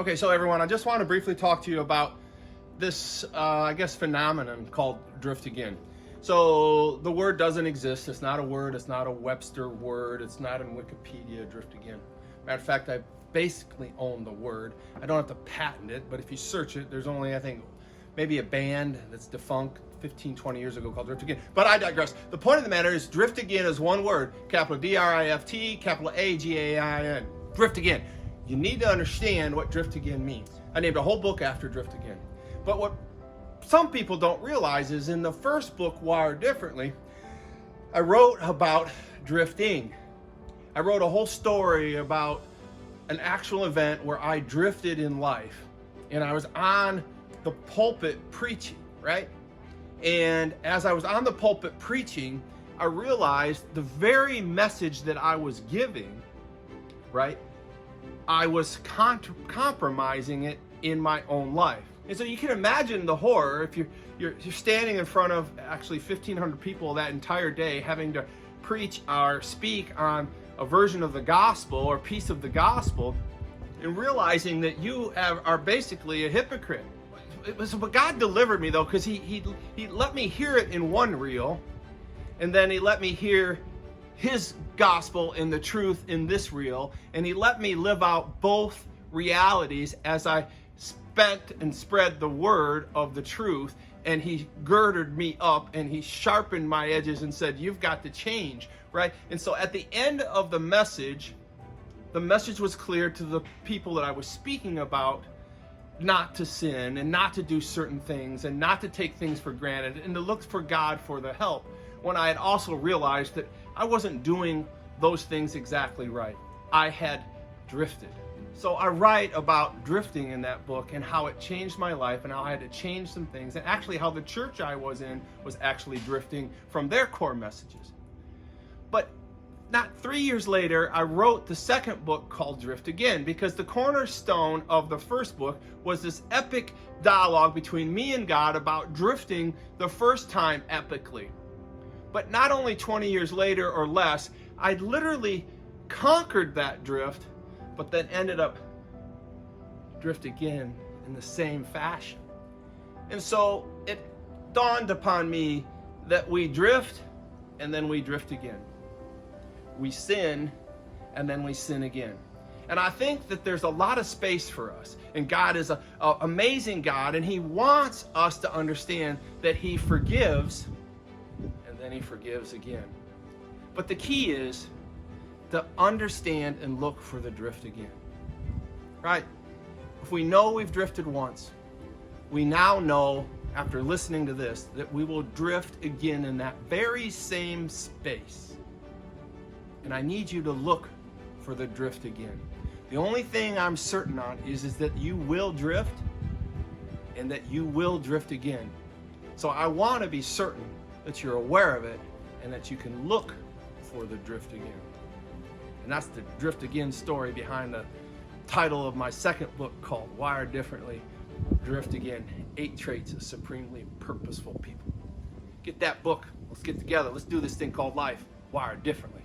Okay, so everyone, I just want to briefly talk to you about this, phenomenon called drift again. So the word doesn't exist. It's not a word. It's not a Webster word. It's not in Wikipedia, drift again. Matter of fact, I basically own the word. I don't have to patent it, but if you search it, there's only, I think, maybe a band that's defunct 15, 20 years ago called Drift Again. But I digress. The point of the matter is drift again is one word, capital D-R-I-F-T, capital A-G-A-I-N. Drift again. You need to understand what drift again means. I named a whole book after drift again. But what some people don't realize is in the first book, Wired Differently, I wrote about drifting. I wrote a whole story about an actual event where I drifted in life. And I was on the pulpit preaching, right? And as I was on the pulpit preaching, I realized the very message that I was giving, right? I was compromising it in my own life. And so you can imagine the horror if you're standing in front of actually 1,500 people that entire day having to preach or speak on a version of the gospel or piece of the gospel and realizing that you are basically a hypocrite. But God delivered me though, because he let me hear it in one reel, and then he let me hear his gospel and the truth in this reel, and he let me live out both realities as I spent and spread the word of the truth, and he girded me up and he sharpened my edges and said, you've got to change, right? And so at the end of the message was clear to the people that I was speaking about, not to sin and not to do certain things and not to take things for granted and to look for God for the help, when I had also realized that I wasn't doing those things exactly right. I had drifted. So I write about drifting in that book and how it changed my life and how I had to change some things, and actually how the church I was in was actually drifting from their core messages. But not 3 years later, I wrote the second book called Drift Again, because the cornerstone of the first book was this epic dialogue between me and God about drifting the first time epically. But not only 20 years later or less, I literally conquered that drift, but then ended up drift again in the same fashion. And so it dawned upon me that we drift and then we drift again. We sin and then we sin again. And I think that there's a lot of space for us. And God is an amazing God, and he wants us to understand that he forgives and then he forgives again. But the key is to understand and look for the drift again, right? If we know we've drifted once, we now know, after listening to this, that we will drift again in that very same space. And I need you to look for the drift again. The only thing I'm certain on is that you will drift and that you will drift again. So I want to be certain that you're aware of it and that you can look for the drift again. And that's the drift again story behind the title of my second book called Wired Differently, Drift Again, 8 Traits of Supremely Purposeful People. Get that book. Let's get together. Let's do this thing called life, wired differently.